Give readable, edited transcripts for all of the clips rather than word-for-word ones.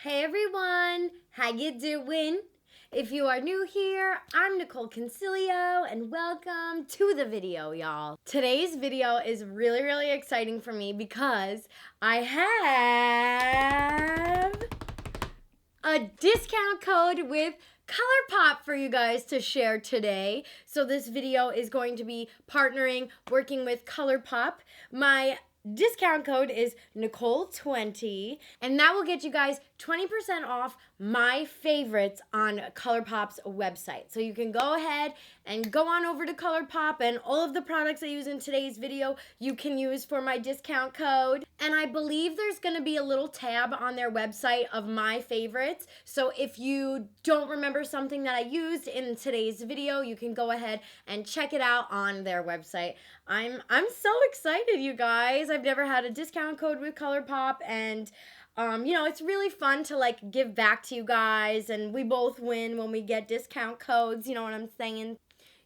Hey everyone, how you doing? If you are new here, I'm Nicol Concilio and welcome to the video, y'all. Today's video is really exciting for me because I have a discount code with Colourpop for you guys to share today. So this video is going to be working with Colourpop. My discount code is Nicole20, and that will get you guys 20% off my favorites on Colourpop's website. So you can go ahead and go on over to Colourpop, and all of the products I use in today's video you can use for my discount code. And I believe there's going to be a little tab on their website of my favorites. So if you don't remember something that I used in today's video, you can go ahead and check it out on their website. I'm so excited, you guys. I've never had a discount code with Colourpop, and you know, it's really fun to like give back to you guys, and we both win when we get discount codes, you know what I'm saying?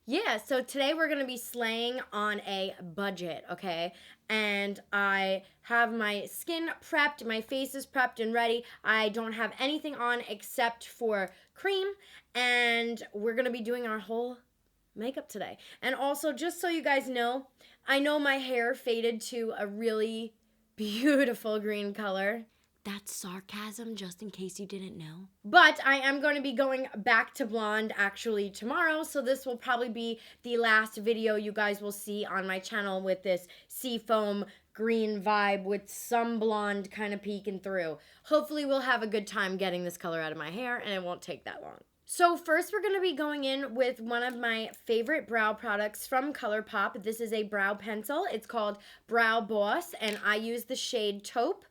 Yeah, so today we're going to be slaying on a budget, okay? And I have my skin prepped, my face is prepped and ready. I don't have anything on except for cream, and we're going to be doing our whole makeup today. And also, just so you guys know, I know my hair faded to a really beautiful green color. That's sarcasm, just in case you didn't know. But I am going to be going back to blonde actually tomorrow, so this will probably be the last video you guys will see on my channel with this seafoam green vibe with some blonde kind of peeking through. Hopefully we'll have a good time getting this color out of my hair, and it won't take that long. So first we're going to be going in with one of my favorite brow products from Colourpop. This is a brow pencil. It's called Brow Boss, and I use the shade Taupe.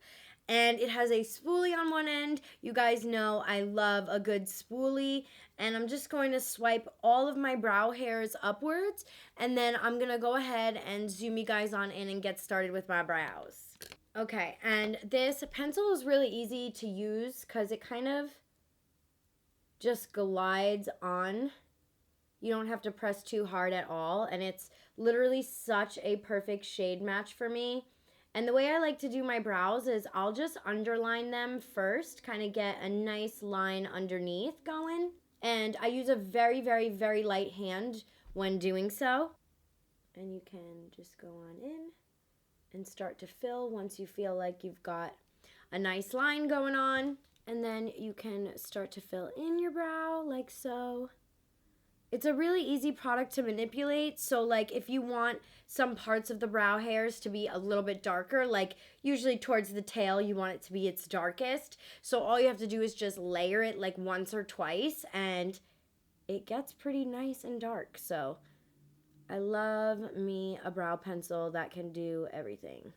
And it has a spoolie on one end. You guys know I love a good spoolie. And I'm just going to swipe all of my brow hairs upwards. And then I'm going to go ahead and zoom you guys on in and get started with my brows. Okay, and this pencil is really easy to use because it kind of just glides on. You don't have to press too hard at all. And it's literally such a perfect shade match for me. And the way I like to do my brows is I'll just underline them first, kind of get a nice line underneath going. And I use a very light hand when doing so. And you can just go on in and start to fill once you feel like you've got a nice line going on. And then you can start to fill in your brow like so. It's a really easy product to manipulate, so like if you want some parts of the brow hairs to be a little bit darker, like usually towards the tail you want it to be its darkest, so all you have to do is just layer it like once or twice and it gets pretty nice and dark. So I love me a brow pencil that can do everything.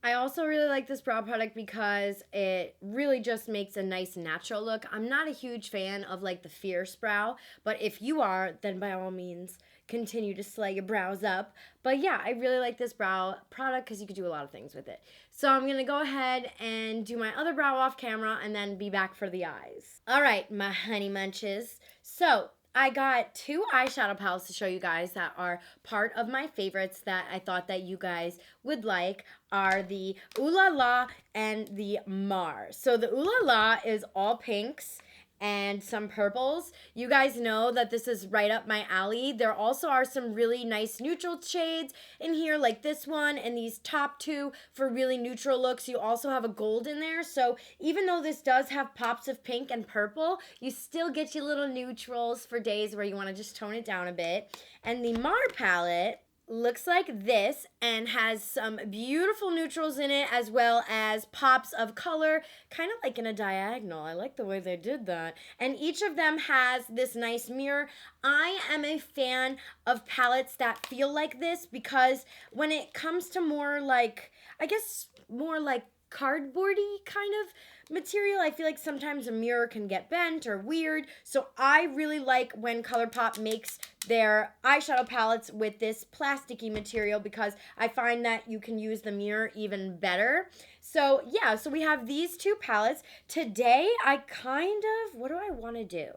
I also really like this brow product because it really just makes a nice natural look. I'm not a huge fan of like the fierce brow, but if you are, then by all means continue to slay your brows up. But yeah, I really like this brow product because you could do a lot of things with it. So I'm going to go ahead and do my other brow off camera and then be back for the eyes. All right, my honey munches. So I got two eyeshadow palettes to show you guys that are part of my favorites that I thought that you guys would like are the Ooh La La and the Mars. So the Ooh La La is all pinks and some purples. You guys know that this is right up my alley. There also are some really nice neutral shades in here like this one and these top two for really neutral looks. You also have a gold in there. So even though this does have pops of pink and purple, you still get your little neutrals for days where you want to just tone it down a bit. And the Mar palette looks like this and has some beautiful neutrals in it as well as pops of color, kind of like in a diagonal. I like the way they did that. And each of them has this nice mirror. I am a fan of palettes that feel like this because when it comes to more like, I guess more like cardboardy kind of material, I feel like sometimes a mirror can get bent or weird. So I really like when Colourpop makes their eyeshadow palettes with this plasticky material because I find that you can use the mirror even better. So yeah, so we have these two palettes. Today I kind of, what do I want to do?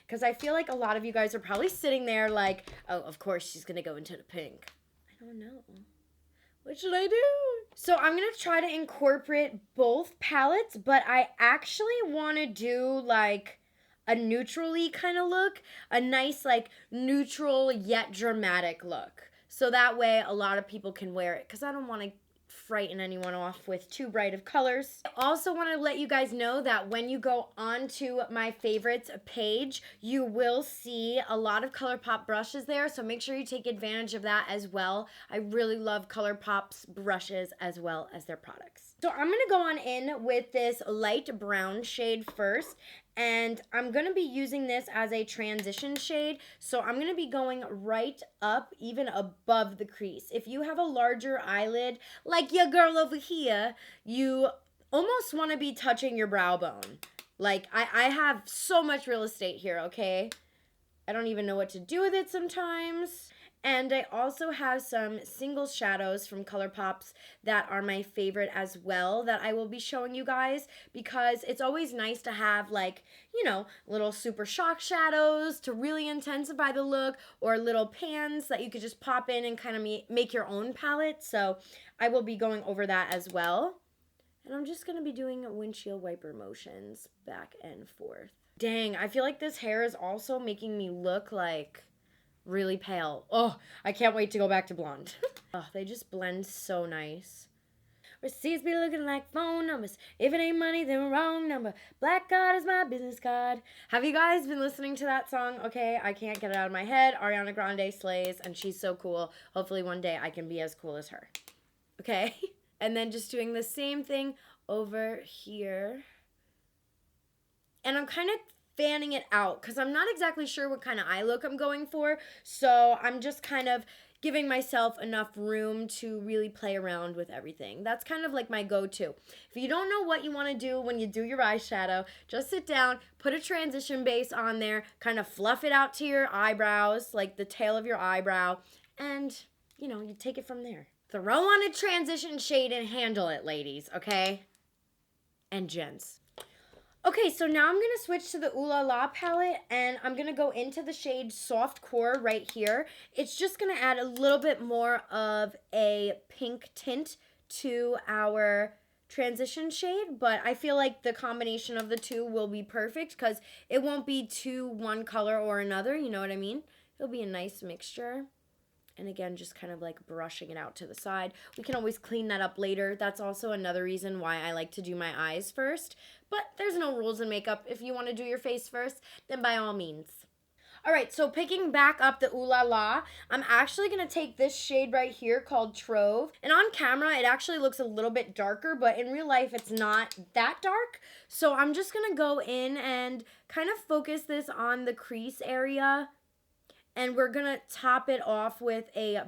Because I feel like a lot of you guys are probably sitting there like, oh, of course she's going to go into the pink. I don't know. What should I do? So I'm going to try to incorporate both palettes, but I actually want to do like a neutrally kind of look, a nice like neutral yet dramatic look. So that way a lot of people can wear it, because I don't want to frighten anyone off with too bright of colors. I also want to let you guys know that when you go onto my favorites page, you will see a lot of Colourpop brushes there, so make sure you take advantage of that as well. I really love Colourpop's brushes as well as their products. So I'm going to go on in with this light brown shade first, and I'm going to be using this as a transition shade. So I'm going to be going right up, even above the crease. If you have a larger eyelid, like your girl over here, you almost want to be touching your brow bone. Like, I have so much real estate here, okay? I don't even know what to do with it sometimes. And I also have some single shadows from Colourpop's that are my favorite as well, that I will be showing you guys, because it's always nice to have, like, you know, little super shock shadows to really intensify the look, or little pans that you could just pop in and kind of make your own palette. So I will be going over that as well. And I'm just going to be doing windshield wiper motions back and forth. Dang, I feel like this hair is also making me look like really pale. Oh, I can't wait to go back to blonde. Oh, they just blend so nice. Receipts be looking like phone numbers. If it ain't money, then wrong number. Black card is my business card. Have you guys been listening to that song? Okay, I can't get it out of my head. Ariana Grande slays, and she's so cool. Hopefully one day I can be as cool as her. Okay? And then just doing the same thing over here. And I'm kind of fanning it out, because I'm not exactly sure what kind of eye look I'm going for. So I'm just kind of giving myself enough room to really play around with everything. That's kind of like my go-to. If you don't know what you want to do when you do your eyeshadow, just sit down, put a transition base on there, kind of fluff it out to your eyebrows, like the tail of your eyebrow, and, you know, you take it from there. Throw on a transition shade and handle it, ladies, okay? And gents. Okay, so now I'm going to switch to the Ooh La La palette, and I'm going to go into the shade Soft Core right here. It's just going to add a little bit more of a pink tint to our transition shade, but I feel like the combination of the two will be perfect, because it won't be too one color or another, you know what I mean? It'll be a nice mixture. And again, just kind of like brushing it out to the side. We can always clean that up later. That's also another reason why I like to do my eyes first. But there's no rules in makeup. If you want to do your face first, then by all means. Alright, so picking back up the Ooh La La, I'm actually going to take this shade right here called Trove. And on camera, it actually looks a little bit darker, but in real life, it's not that dark. So I'm just going to go in and kind of focus this on the crease area. And we're going to top it off with a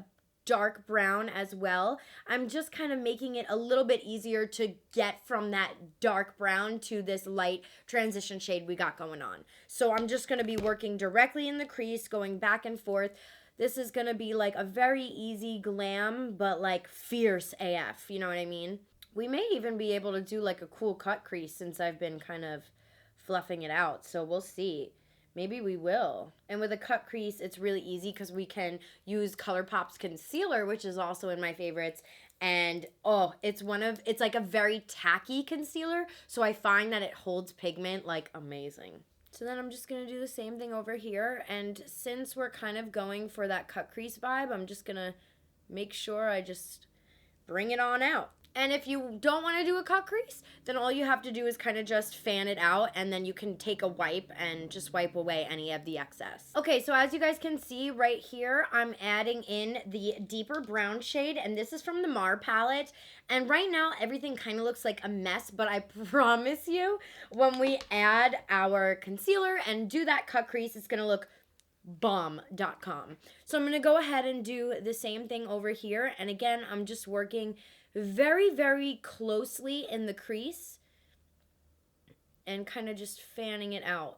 dark brown as well. I'm just kind of making it a little bit easier to get from that dark brown to this light transition shade we got going on. So I'm just going to be working directly in the crease, going back and forth. This is going to be like a very easy glam, but like fierce AF, you know what I mean? We may even be able to do like a cool cut crease since I've been kind of fluffing it out. So we'll see. Maybe we will. And with a cut crease, it's really easy because we can use Colourpop's concealer, which is also in my favorites. And, oh, it's like a very tacky concealer. So I find that it holds pigment, like, amazing. So then I'm just going to do the same thing over here. And since we're kind of going for that cut crease vibe, I'm just going to make sure I just bring it on out. And if you don't want to do a cut crease, then all you have to do is kind of just fan it out, and then you can take a wipe and just wipe away any of the excess. Okay, so as you guys can see right here, I'm adding in the deeper brown shade, and this is from the Mar palette. And right now, everything kind of looks like a mess, but I promise you, when we add our concealer and do that cut crease, it's going to look bomb.com. So I'm going to go ahead and do the same thing over here. And again, I'm just working very, very closely in the crease and kind of just fanning it out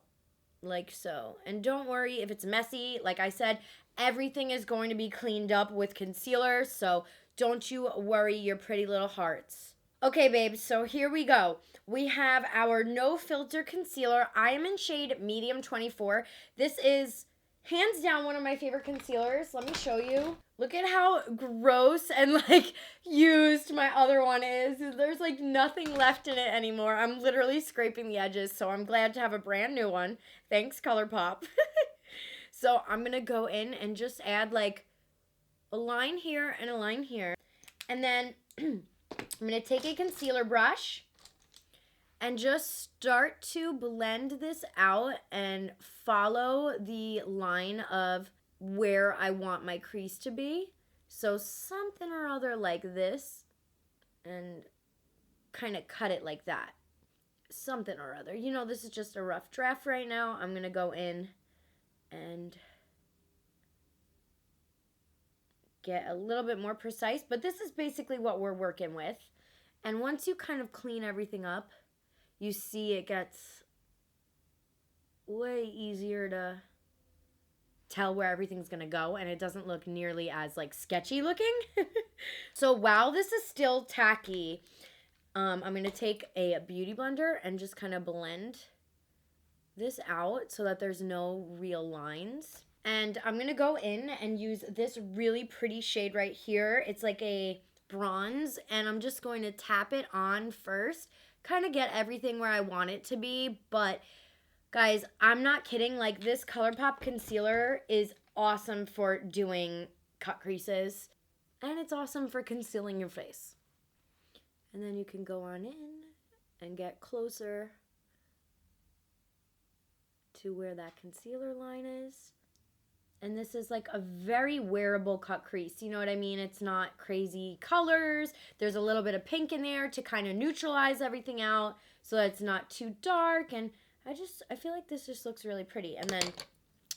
like so. And don't worry if it's messy. Like I said, everything is going to be cleaned up with concealer, so don't you worry your pretty little hearts. Okay, babes, so here we go. We have our No Filter Concealer. I am in shade Medium 24. This is hands down one of my favorite concealers. Let me show you. Look at how gross and like used my other one is. There's like nothing left in it anymore. I'm literally scraping the edges, so I'm glad to have a brand new one. Thanks, Colourpop. So I'm gonna go in and just add like a line here and a line here. And then I'm gonna take a concealer brush and just start to blend this out and follow the line of where I want my crease to be. So something or other like this, and kind of cut it like that. Something or other. You know, this is just a rough draft right now. I'm going to go in and get a little bit more precise, but this is basically what we're working with. And once you kind of clean everything up, you see it gets way easier to tell where everything's gonna go, and it doesn't look nearly as like sketchy looking. So while this is still tacky, I'm gonna take a beauty blender and just kind of blend this out so that there's no real lines. And I'm gonna go in and use this really pretty shade right here. It's like a bronze, and I'm just going to tap it on first, kind of get everything where I want it to be. But guys, I'm not kidding, like this Colourpop concealer is awesome for doing cut creases, and it's awesome for concealing your face. And then you can go on in and get closer to where that concealer line is. And this is like a very wearable cut crease. You know what I mean? It's not crazy colors. There's a little bit of pink in there to kind of neutralize everything out so that it's not too dark. And I feel like this just looks really pretty. And then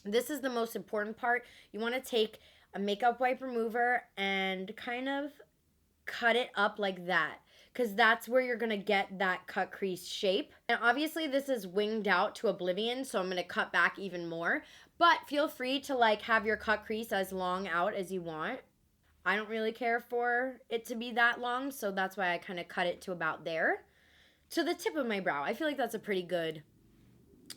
this is the most important part. You want to take a makeup wipe remover and kind of cut it up like that, because that's where you're going to get that cut crease shape. And obviously this is winged out to oblivion, so I'm going to cut back even more. But feel free to like have your cut crease as long out as you want. I don't really care for it to be that long, so that's why I kind of cut it to about there, to the tip of my brow. I feel like that's a pretty good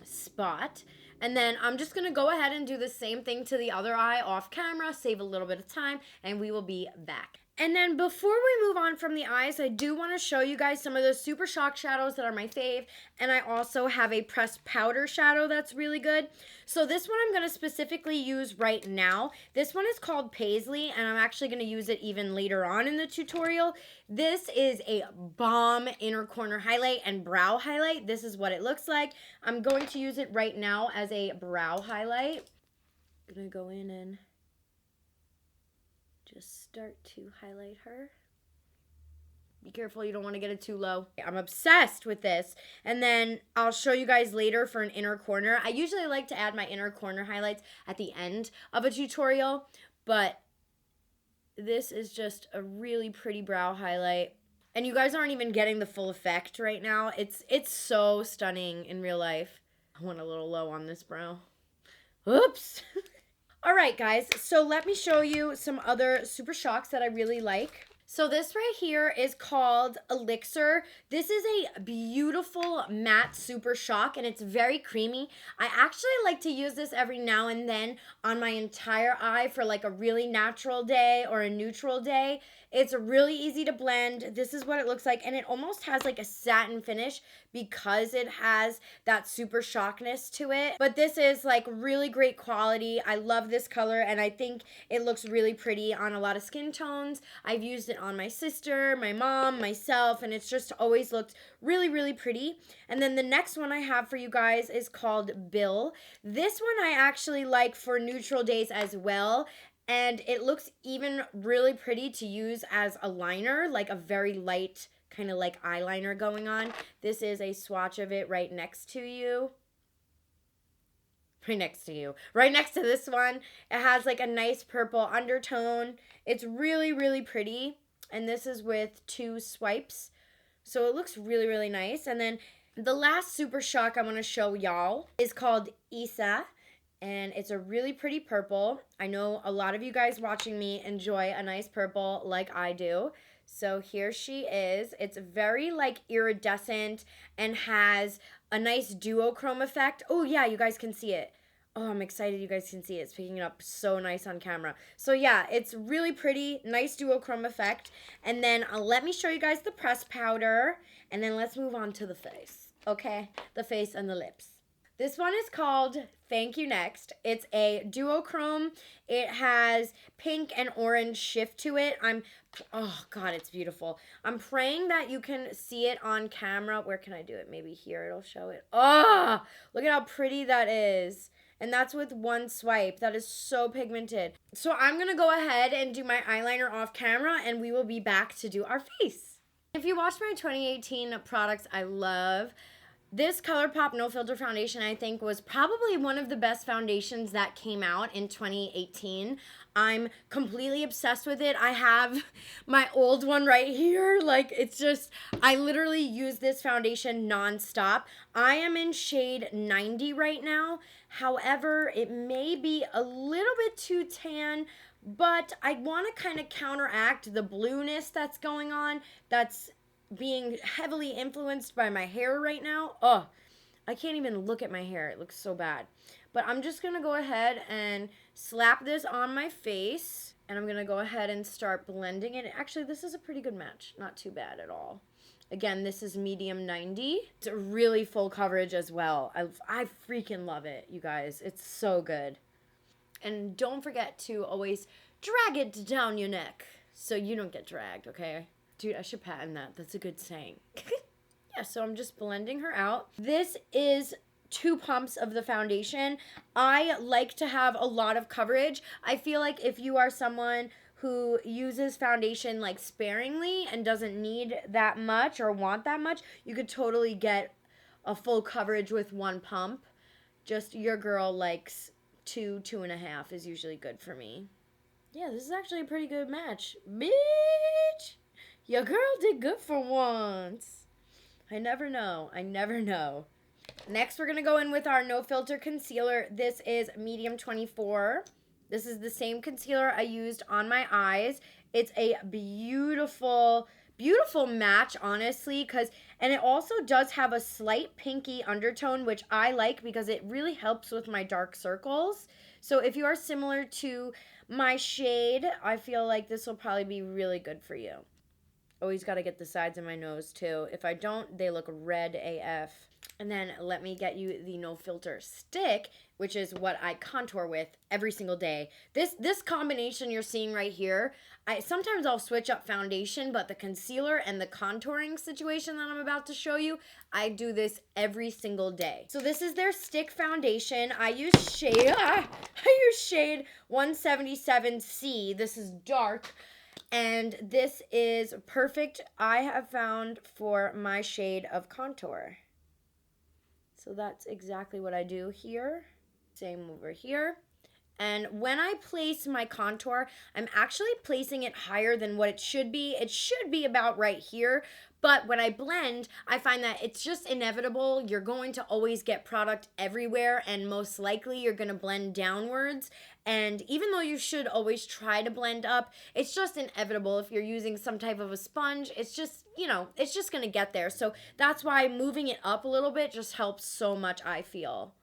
spot. And then I'm just going to go ahead and do the same thing to the other eye off camera, save a little bit of time, and we will be back. And then before we move on from the eyes, I do want to show you guys some of those Super Shock shadows that are my fave. And I also have a pressed powder shadow that's really good. So this one I'm going to specifically use right now. This one is called Paisley, and I'm actually going to use it even later on in the tutorial. This is a bomb inner corner highlight and brow highlight. This is what it looks like. I'm going to use it right now as a brow highlight. I'm going to go in and just start to highlight her. Be careful, you don't want to get it too low. I'm obsessed with this. And then I'll show you guys later for an inner corner. I usually like to add my inner corner highlights at the end of a tutorial, but this is just a really pretty brow highlight. And you guys aren't even getting the full effect right now. It's so stunning in real life. I went a little low on this brow. Oops. All right, guys, so let me show you some other Super Shocks that I really like. So this right here is called Elixir. This is a beautiful matte Super Shock, and it's very creamy. I actually like to use this every now and then on my entire eye for like a really natural day or a neutral day. It's really easy to blend. This is what it looks like, and it almost has like a satin finish because it has that Super Shockness to it. But this is like really great quality. I love this color, and I think it looks really pretty on a lot of skin tones. I've used it on my sister, my mom, myself, and it's just always looked really, really pretty. And then the next one I have for you guys is called Bill. This one I actually like for neutral days as well. And it looks even really pretty to use as a liner, like a very light kind of like eyeliner going on. This is a swatch of it right next to you. Right next to you. Right next to this one. It has like a nice purple undertone. It's really, really pretty. And this is with 2 swipes. So it looks really, really nice. And then the last Super Shock I want to show y'all is called Isa. And it's a really pretty purple. I know a lot of you guys watching me enjoy a nice purple like I do. So here she is. It's very like iridescent and has a nice duochrome effect. Oh yeah, you guys can see it. Oh, I'm excited you guys can see it. It's picking it up so nice on camera. So yeah, it's really pretty, nice duochrome effect. And then let me show you guys the pressed powder, and then let's move on to the face, okay? The face and the lips. This one is called Thank You Next. It's a duochrome. It has pink and orange shift to it. Oh God, it's beautiful. I'm praying that you can see it on camera. Where can I do it? Maybe here it'll show it. Oh, look at how pretty that is. And that's with one swipe. That is so pigmented. So I'm going to go ahead and do my eyeliner off camera, and we will be back to do our face. If you watched my 2018 products I love, this Colourpop No Filter Foundation, I think, was probably one of the best foundations that came out in 2018. I'm completely obsessed with it. I have my old one right here. Like, it's just, I literally use this foundation nonstop. I am in shade 90 right now. However, it may be a little bit too tan, but I want to kind of counteract the blueness that's going on. That's being heavily influenced by my hair right now. Oh, I can't even look at my hair. It looks so bad. But I'm just going to go ahead and slap this on my face. And I'm going to go ahead and start blending it. Actually, this is a pretty good match. Not too bad at all. Again, this is medium 90. It's a really full coverage as well. I freaking love it, you guys. It's so good. And don't forget to always drag it down your neck so you don't get dragged, okay? Dude, I should patent that. That's a good saying. Yeah, so I'm just blending her out. This is 2 pumps of the foundation. I like to have a lot of coverage. I feel like if you are someone who uses foundation like sparingly and doesn't need that much or want that much, you could totally get a full coverage with 1 pump. Just your girl likes 2.5 is usually good for me. Yeah, this is actually a pretty good match. Bitch! Your girl did good for once. I never know. I never know. Next, we're going to go in with our No Filter Concealer. This is medium 24. This is the same concealer I used on my eyes. It's a beautiful, beautiful match, honestly, and it also does have a slight pinky undertone, which I like because it really helps with my dark circles. So if you are similar to my shade, I feel like this will probably be really good for you. Always got to get the sides of my nose too. If I don't, they look red AF. And then let me get you the No Filter stick, which is what I contour with every single day. This combination you're seeing right here, sometimes I'll switch up foundation, but the concealer and the contouring situation that I'm about to show you, I do this every single day. So this is their stick foundation. I use shade 177C. This is dark. And this is perfect, I have found, for my shade of contour. So that's exactly what I do here. Same over here. And when I place my contour, I'm actually placing it higher than what it should be. It should be about right here. But when I blend, I find that it's just inevitable. You're going to always get product everywhere, and most likely you're going to blend downwards. And even though you should always try to blend up, it's just inevitable. If you're using some type of a sponge, it's just, it's just going to get there. So that's why moving it up a little bit just helps so much, I feel.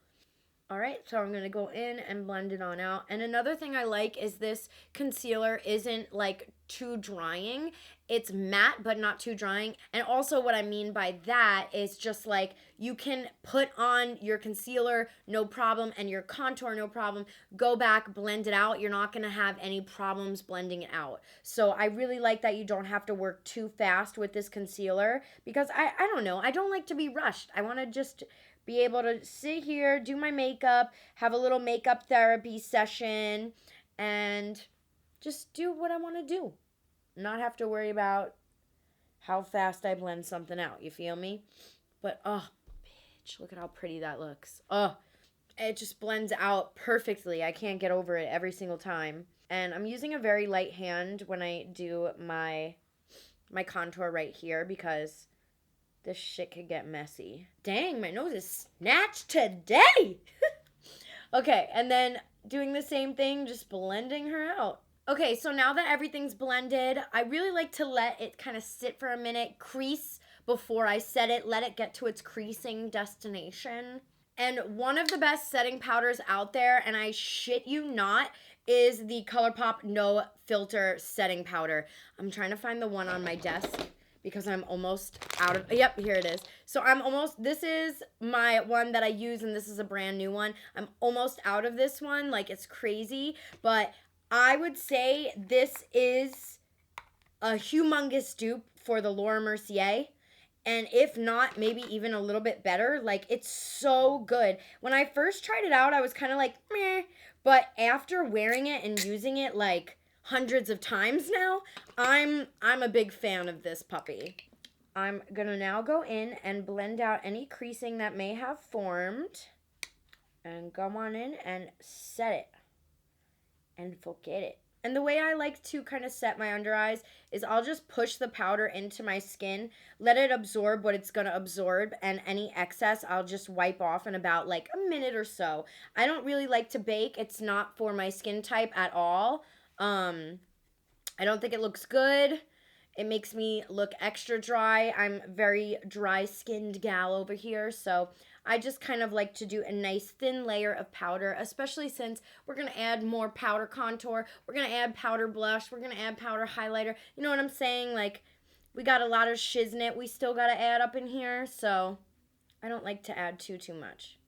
All right, so I'm going to go in and blend it on out. And another thing I like is this concealer isn't like too drying. It's matte, but not too drying. And also what I mean by that is just like you can put on your concealer, no problem, and your contour, no problem. Go back, blend it out. You're not going to have any problems blending it out. So I really like that you don't have to work too fast with this concealer because I don't know. I don't like to be rushed. I want to just be able to sit here, do my makeup, have a little makeup therapy session, and just do what I want to do. Not have to worry about how fast I blend something out, you feel me? But, oh, bitch, look at how pretty that looks. Oh, it just blends out perfectly. I can't get over it every single time. And I'm using a very light hand when I do my contour right here because this shit could get messy. Dang, my nose is snatched today. Okay, and then doing the same thing, just blending her out. Okay, so now that everything's blended, I really like to let it kind of sit for a minute, crease before I set it, let it get to its creasing destination. And one of the best setting powders out there, and I shit you not, is the Colourpop No Filter Setting Powder. I'm trying to find the one on my desk because I'm almost out of, yep, here it is. So this is my one that I use, and this is a brand new one. I'm almost out of this one, like it's crazy, but I would say this is a humongous dupe for the Laura Mercier. And if not, maybe even a little bit better. Like, it's so good. When I first tried it out, I was kind of like, meh. But after wearing it and using it like hundreds of times now, I'm a big fan of this puppy. I'm gonna now go in and blend out any creasing that may have formed. And go on in and set it. And forget it. And the way I like to kind of set my under eyes is I'll just push the powder into my skin, let it absorb what it's going to absorb, and any excess I'll just wipe off in about like a minute or so. I don't really like to bake. It's not for my skin type at all. I don't think it looks good. It makes me look extra dry. I'm very dry-skinned gal over here, so I just kind of like to do a nice thin layer of powder, especially since we're going to add more powder contour. We're going to add powder blush. We're going to add powder highlighter. You know what I'm saying? Like, we got a lot of shiznit we still got to add up in here, so I don't like to add too much.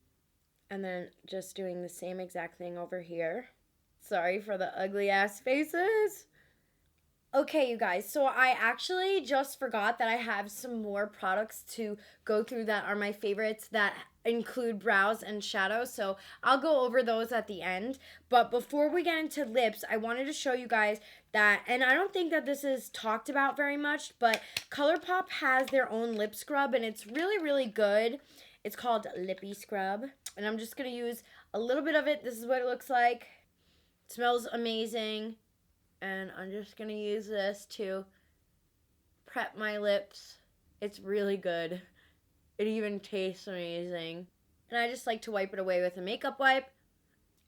And then just doing the same exact thing over here. Sorry for the ugly-ass faces. Okay, you guys, so I actually just forgot that I have some more products to go through that are my favorites that include brows and shadows, so I'll go over those at the end. But before we get into lips, I wanted to show you guys that, and I don't think that this is talked about very much, but Colourpop has their own lip scrub, and it's really, really good. It's called Lippy Scrub, and I'm just going to use a little bit of it. This is what it looks like. It smells amazing. And I'm just going to use this to prep my lips. It's really good. It even tastes amazing. And I just like to wipe it away with a makeup wipe.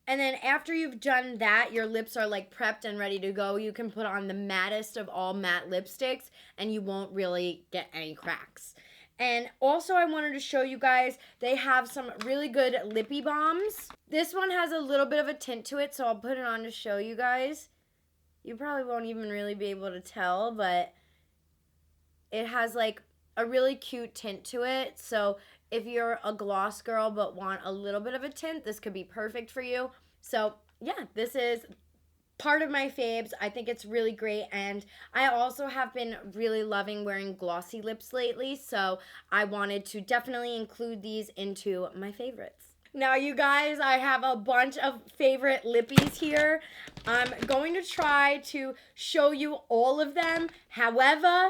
And then after you've done that, your lips are like prepped and ready to go. You can put on the mattest of all matte lipsticks and you won't really get any cracks. And also I wanted to show you guys, they have some really good lippy balms. This one has a little bit of a tint to it, so I'll put it on to show you guys. You probably won't even really be able to tell, but it has like a really cute tint to it. So if you're a gloss girl but want a little bit of a tint, this could be perfect for you. So yeah, this is part of my faves. I think it's really great, and I also have been really loving wearing glossy lips lately, so I wanted to definitely include these into my favorites. Now, you guys, I have a bunch of favorite lippies here. I'm going to try to show you all of them. However,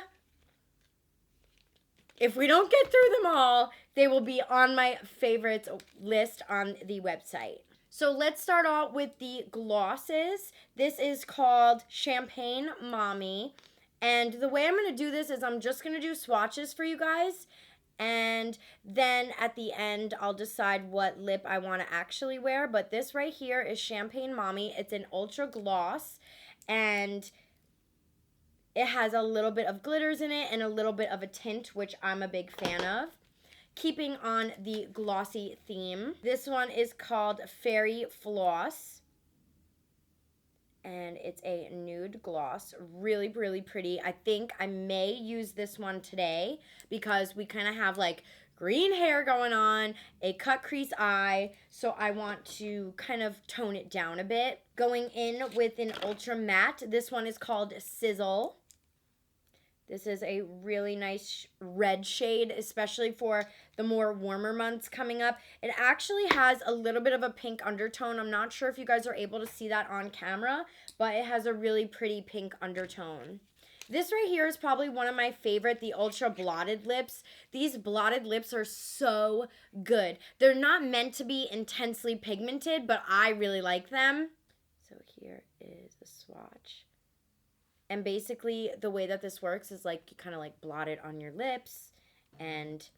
if we don't get through them all, they will be on my favorites list on the website. So let's start out with the glosses. This is called Champagne Mommy. And the way I'm going to do this is I'm just going to do swatches for you guys. And then at the end, I'll decide what lip I want to actually wear. But this right here is Champagne Mommy. It's an ultra gloss, and it has a little bit of glitters in it and a little bit of a tint, which I'm a big fan of. Keeping on the glossy theme, this one is called Fairy Floss. And it's a nude gloss. Really, really pretty. I think I may use this one today because we kind of have like green hair going on, a cut crease eye, so I want to kind of tone it down a bit. Going in with an ultra matte. This one is called Sizzle. This is a really nice red shade, especially for the more warmer months coming up. It actually has a little bit of a pink undertone. I'm not sure if you guys are able to see that on camera, but it has a really pretty pink undertone. This right here is probably one of my favorite, the Ultra Blotted Lips. These blotted lips are so good. They're not meant to be intensely pigmented, but I really like them. So here is a swatch. And basically, the way that this works is like you kind of like blot it on your lips. And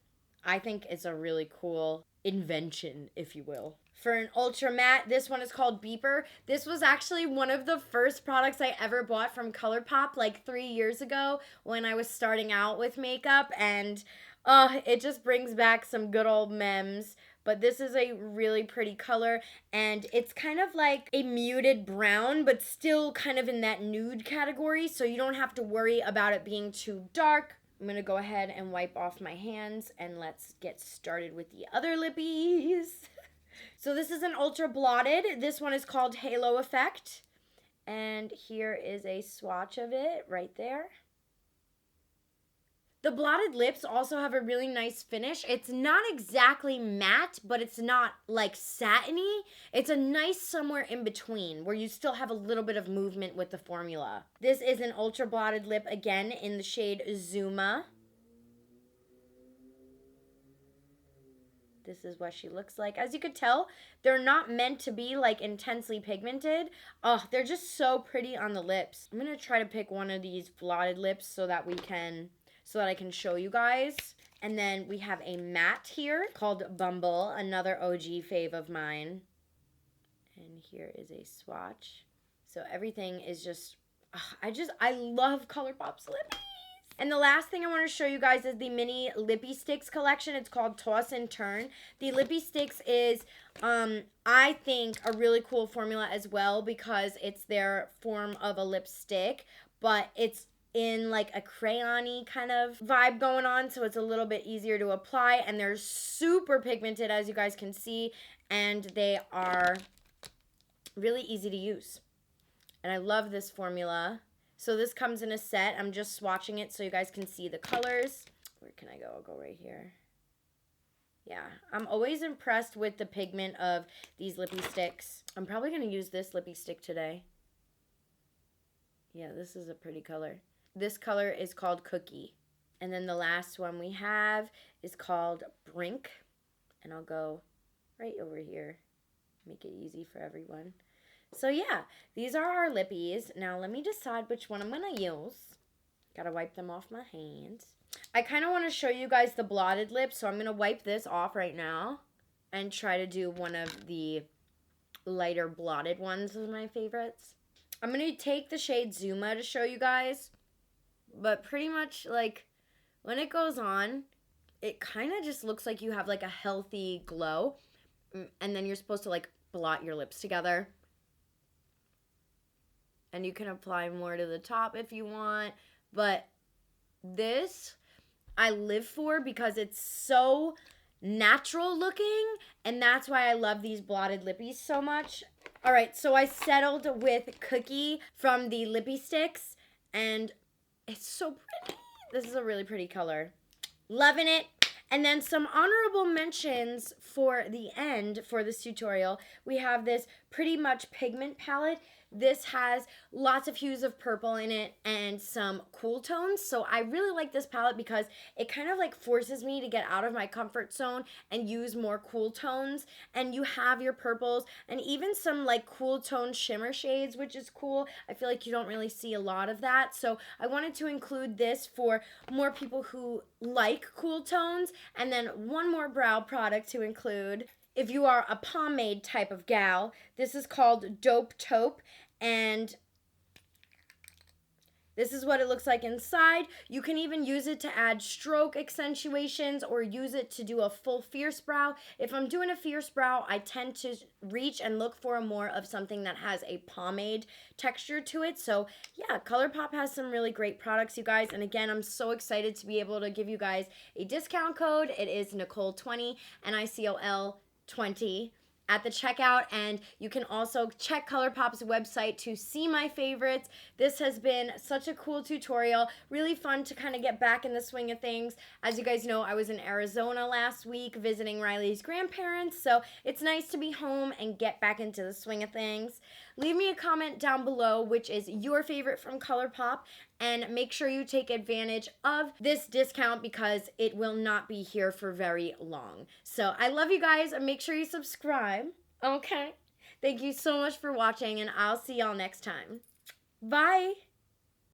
I think it's a really cool invention, if you will. For an ultra matte, this one is called Beeper. This was actually one of the first products I ever bought from Colourpop like 3 years ago when I was starting out with makeup. And it just brings back some good old memes. but this is a really pretty color, and it's kind of like a muted brown, but still kind of in that nude category, so you don't have to worry about it being too dark. I'm gonna go ahead and wipe off my hands, and let's get started with the other lippies. So this is an ultra blotted. This one is called Halo Effect. And here is a swatch of it right there. The blotted lips also have a really nice finish. It's not exactly matte, but it's not like satiny. It's a nice somewhere in between where you still have a little bit of movement with the formula. This is an ultra blotted lip again in the shade Zuma. This is what she looks like. As you could tell, they're not meant to be like intensely pigmented. Oh, they're just so pretty on the lips. I'm gonna try to pick one of these blotted lips so that I can show you guys. And then we have a matte here called Bumble, another OG fave of mine. And here is a swatch. So everything is just, I love Colourpop's lips. And the last thing I want to show you guys is the mini Lippy Sticks collection. It's called Toss and Turn. The Lippy Sticks is, I think, a really cool formula as well because it's their form of a lipstick, but it's in like a crayon-y kind of vibe going on, so it's a little bit easier to apply, and they're super pigmented, as you guys can see, and they are really easy to use. And I love this formula. So this comes in a set. I'm just swatching it so you guys can see the colors. Where can I go? I'll go right here. Yeah, I'm always impressed with the pigment of these lippy sticks. I'm probably going to use this lippy stick today. Yeah, this is a pretty color. This color is called Cookie. And then the last one we have is called Brink. And I'll go right over here. Make it easy for everyone. So yeah, these are our lippies. Now let me decide which one I'm going to use. Gotta wipe them off my hands. I kind of want to show you guys the blotted lips, so I'm going to wipe this off right now and try to do one of the lighter blotted ones of my favorites. I'm going to take the shade Zuma to show you guys, but pretty much like when it goes on, it kind of just looks like you have like a healthy glow, and then you're supposed to like blot your lips together. And you can apply more to the top if you want. But this I live for because it's so natural looking. And that's why I love these blotted lippies so much. All right, so I settled with Cookie from the Lippy Sticks. And it's so pretty. This is a really pretty color. Loving it. And then some honorable mentions for the end for this tutorial. We have this Pretty Much Pigment palette. This has lots of hues of purple in it and some cool tones. So I really like this palette because it kind of like forces me to get out of my comfort zone and use more cool tones. And you have your purples and even some like cool tone shimmer shades, which is cool. I feel like you don't really see a lot of that. So I wanted to include this for more people who like cool tones. And then one more brow product to include. If you are a pomade type of gal, this is called Dope Taupe, and this is what it looks like inside. You can even use it to add stroke accentuations or use it to do a full fierce brow. If I'm doing a fierce brow, I tend to reach and look for more of something that has a pomade texture to it. So yeah, Colourpop has some really great products, you guys. And again, I'm so excited to be able to give you guys a discount code. It is Nicol20, Nicol20 at the checkout, and you can also check Colourpop's website to see my favorites. This has been such a cool tutorial, really fun to kind of get back in the swing of things. As you guys know, I was in Arizona last week visiting Riley's grandparents, so it's nice to be home and get back into the swing of things. Leave me a comment down below which is your favorite from Colourpop, and make sure you take advantage of this discount because it will not be here for very long. So I love you guys, and make sure you subscribe. Okay? Thank you so much for watching, and I'll see y'all next time. Bye!